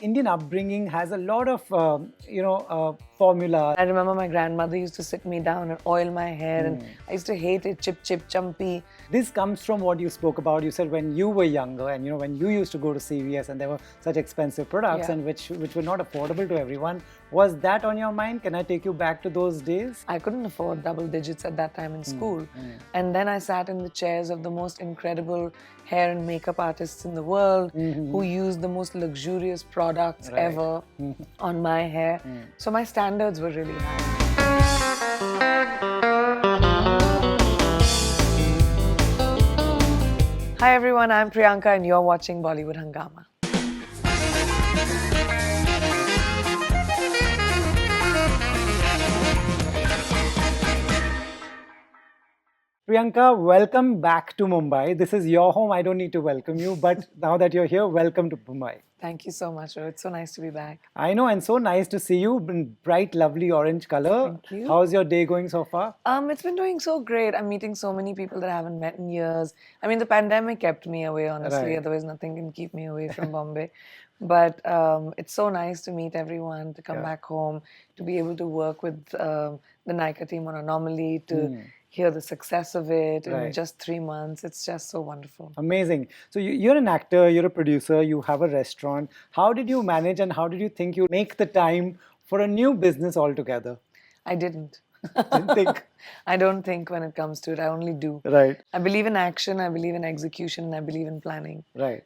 Indian upbringing has a lot of, formula. I remember my grandmother used to sit me down and oil my hair, and I used to hate it, chip, chip, chumpy. This comes from what you spoke about. You said when you were younger and when you used to go to CVS and there were such expensive products Yeah. and which were not affordable to everyone. Was that on your mind? Can I take you back to those days? I couldn't afford double digits at that time in school. And then I sat in the chairs of the most incredible hair and makeup artists in the world who used the most luxurious products ever on my hair. So my standards were really high. Hi everyone, I'm Priyanka and you're watching Bollywood Hungama. Priyanka, welcome back to Mumbai. This is your home. I don't need to welcome you, but now that you're here, welcome to Mumbai. Thank you so much, Rohit. It's so nice to be back. I know, and so nice to see you in bright, lovely orange color. Thank you. How's your day going so far? It's been doing so great. I'm meeting so many people that I haven't met in years. I mean, the pandemic kept me away, honestly. Right. Otherwise, nothing can keep me away from Bombay. But it's so nice to meet everyone, to come back home, to be able to work with the Nykaa team on Anomaly, to hear the success of it in just 3 months. It's just so wonderful. Amazing. So you're an actor, you're a producer, you have a restaurant. How did you manage and how did you think you make the time for a new business altogether? I didn't. Didn't think. I don't think when it comes to it. I only do. Right. I believe in action, I believe in execution, and I believe in planning. Right.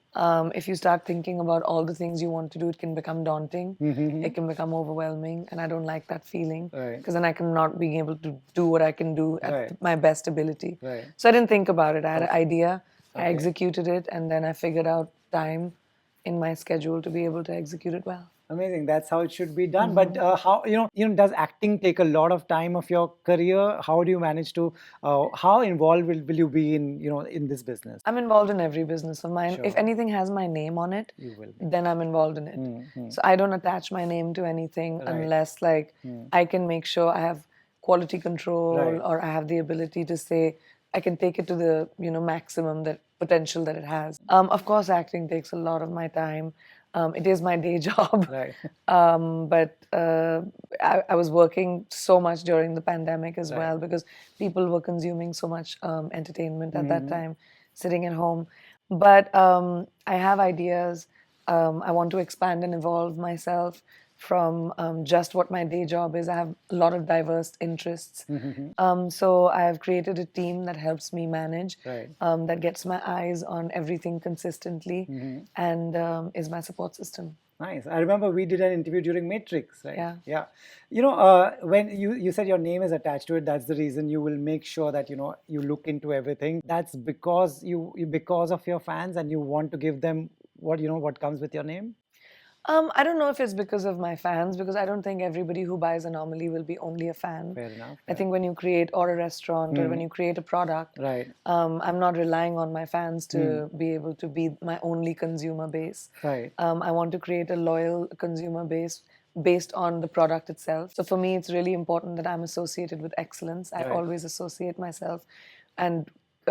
If you start thinking about all the things you want to do, it can become daunting. It can become overwhelming, and I don't like that feeling because then I can not be able to do what I can do at my best ability. Right. So I didn't think about it. I had an idea, I executed it, and then I figured out time in my schedule to be able to execute it well. Amazing. That's how it should be done. But how does acting take a lot of time of your career? How do you manage to? How involved will you be in in this business? I'm involved in every business of mine. If anything has my name on it, You will. then I'm involved in it. So I don't attach my name to anything unless I can make sure I have quality control or I have the ability to say I can take it to the maximum that potential that it has. Of course, acting takes a lot of my time. It is my day job. Right. But I was working so much during the pandemic as well because people were consuming so much entertainment at that time, sitting at home. But I have ideas. I want to expand and evolve myself from just what my day job is. I have a lot of diverse interests. So I have created a team that helps me manage, that gets my eyes on everything consistently and is my support system. Nice. I remember we did an interview during Matrix, right? Yeah. Yeah. When you said your name is attached to it, that's the reason you will make sure that you look into everything. That's because because of your fans and you want to give them what comes with your name. I don't know if it's because of my fans, because I don't think everybody who buys Anomaly will be only a fan. Fair enough. I think when you create or a restaurant or when you create a product, Right. I'm not relying on my fans to be able to be my only consumer base. Right. I want to create a loyal consumer base based on the product itself. So for me, it's really important that I'm associated with excellence. I always associate myself and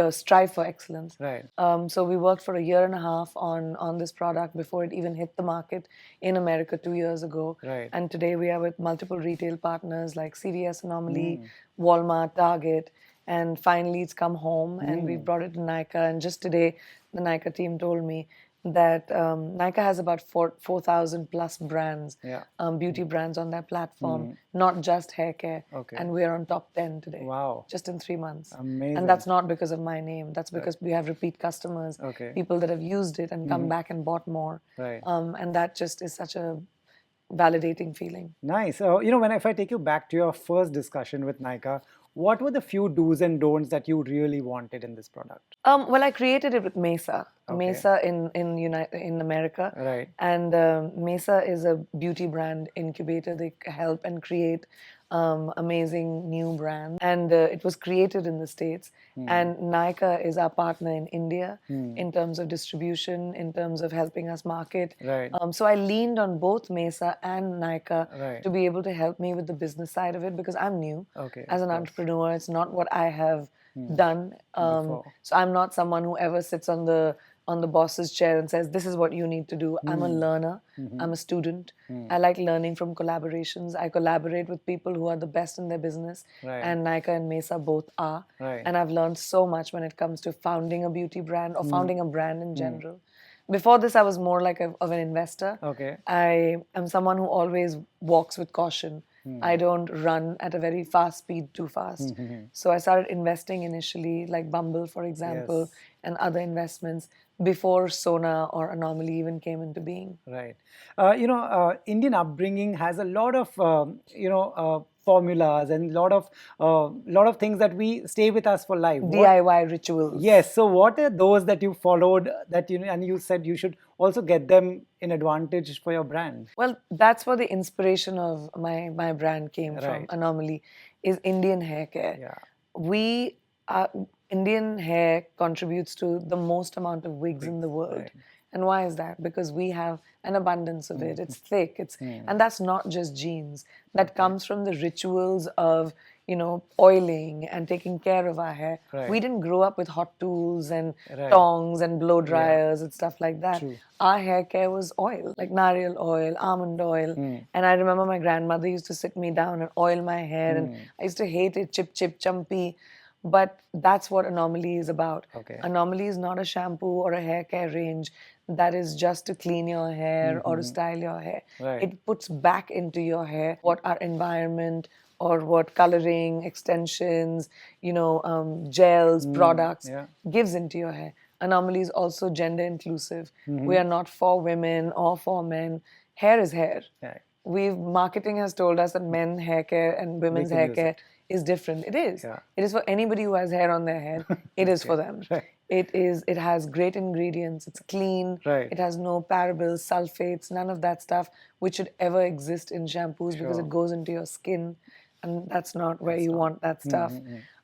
strive for excellence. Right. So we worked for a year and a half on this product before it even hit the market in America 2 years ago. Right. And today we are with multiple retail partners like CVS, Anomaly, Walmart, Target. And finally it's come home and we brought it to Nykaa. And just today, the Nykaa team told me that Nykaa has about 4,000 plus brands, beauty brands on their platform, not just hair care. Okay. And we are on top 10 today. Wow. Just in 3 months. Amazing. And that's not because of my name. That's because we have repeat customers, people that have used it and come back and bought more. Right. And that just is such a validating feeling. Nice. If I take you back to your first discussion with Nykaa, what were the few do's and don'ts that you really wanted in this product? Well, I created it with Mesa. Mesa in America. Right. And Mesa is a beauty brand incubator. They help and create amazing new brands. And it was created in the States. And Nykaa is our partner in India in terms of distribution, in terms of helping us market. Right. So I leaned on both Mesa and Nykaa Right. to be able to help me with the business side of it because I'm new. Okay, As of an course. entrepreneur, it's not what I have done. So I'm not someone who ever sits on the on the boss's chair and says, "This is what you need to do." I'm a learner. I'm a student. I like learning from collaborations. I collaborate with people who are the best in their business, and Nika and Mesa both are. And I've learned so much when it comes to founding a beauty brand or founding a brand in general. Before this, I was more like of an investor. Okay. I am someone who always walks with caution. I don't run at a very fast speed too fast. So I started investing initially, like Bumble, for example, and other investments before Sona or Anomaly even came into being. Right. Indian upbringing has a lot of, formulas and lot of things that we stay with us for life. DIY rituals. Yes. So what are those that you followed that, and you said you should also get them in advantage for your brand? Well, that's where the inspiration of my brand came from, Anomaly, is Indian hair care. Yeah. We Indian hair contributes to the most amount of wigs in the world. And why is that? Because we have an abundance of it. It's thick. And that's not just genes. That comes from the rituals of, oiling and taking care of our hair. We didn't grow up with hot tools and tongs and blow dryers and stuff like that. Our hair care was oil, like nariyal oil, almond oil. And I remember my grandmother used to sit me down and oil my hair, and I used to hate it, chip, chip, chumpy. But that's what Anomaly is about. Anomaly is not a shampoo or a hair care range that is just to clean your hair or to style your hair. It puts back into your hair what our environment or what coloring, extensions, gels, products gives into your hair. Anomaly is also gender inclusive. We are not for women or for men. Hair is hair. Marketing has told us that men hair care and women's hair care is different. It is. It is for anybody who has hair on their head. It is for them. It has great ingredients. It's clean. It has no parabens, sulfates, none of that stuff which should ever exist in shampoos because it goes into your skin, and that's not where you want that stuff.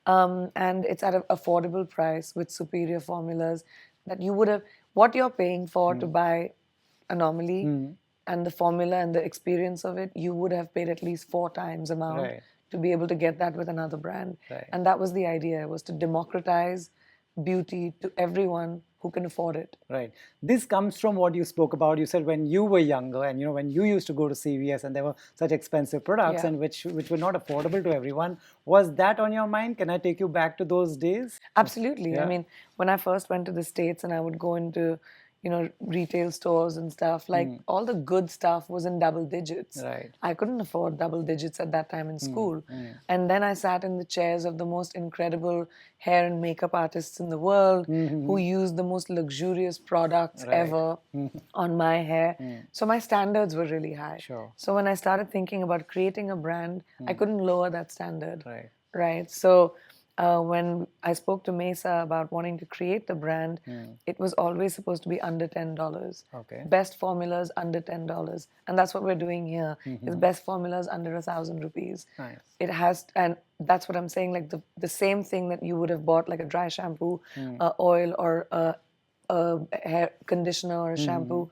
And it's at an affordable price with superior formulas that you would have, what you're paying for to buy Anomaly and the formula and the experience of it, you would have paid at least 4 times amount to be able to get that with another brand. And that was the idea, was to democratize beauty to everyone who can afford it. Right. This comes from what you spoke about. You said when you were younger and when you used to go to CVS and there were such expensive products and which were not affordable to everyone. Was that on your mind? Can I take you back to those days? Absolutely. I mean, when I first went to the States and I would go into retail stores and stuff, like all the good stuff was in double digits. I couldn't afford double digits at that time in school. And then I sat in the chairs of the most incredible hair and makeup artists in the world who used the most luxurious products ever on my hair. So my standards were really high. So when I started thinking about creating a brand, I couldn't lower that standard. So when I spoke to Mesa about wanting to create the brand, it was always supposed to be under $10. Best formulas under $10. And that's what we're doing here, is best formulas under 1,000 rupees. It has, and that's what I'm saying, like the same thing that you would have bought, like a dry shampoo, oil, or a hair conditioner or a shampoo,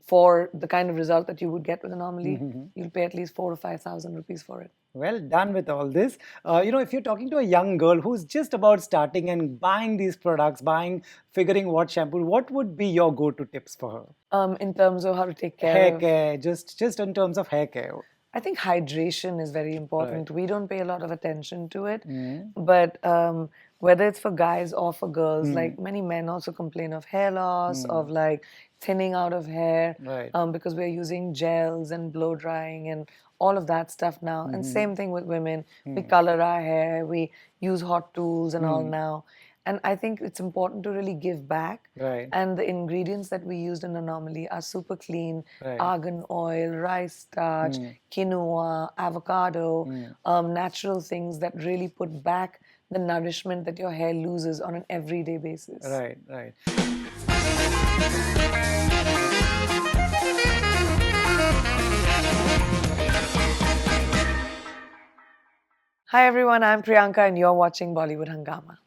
for the kind of result that you would get with Anomaly, you'll pay at least 4,000 or 5,000 rupees for it. Well done with all this. If you're talking to a young girl who's just about starting and buying these products, figuring what shampoo, what would be your go-to tips for her? In terms of how to take care hair care, just in terms of hair care. I think hydration is very important. We don't pay a lot of attention to it, but whether it's for guys or for girls, like many men also complain of hair loss, of like thinning out of hair, because we're using gels and blow drying and all of that stuff now. And same thing with women. We color our hair, we use hot tools and all now. And I think it's important to really give back. And the ingredients that we used in Anomaly are super clean. Argan oil, rice starch, quinoa, avocado, natural things that really put back the nourishment that your hair loses on an everyday basis. Hi everyone, I'm Priyanka and you're watching Bollywood Hungama.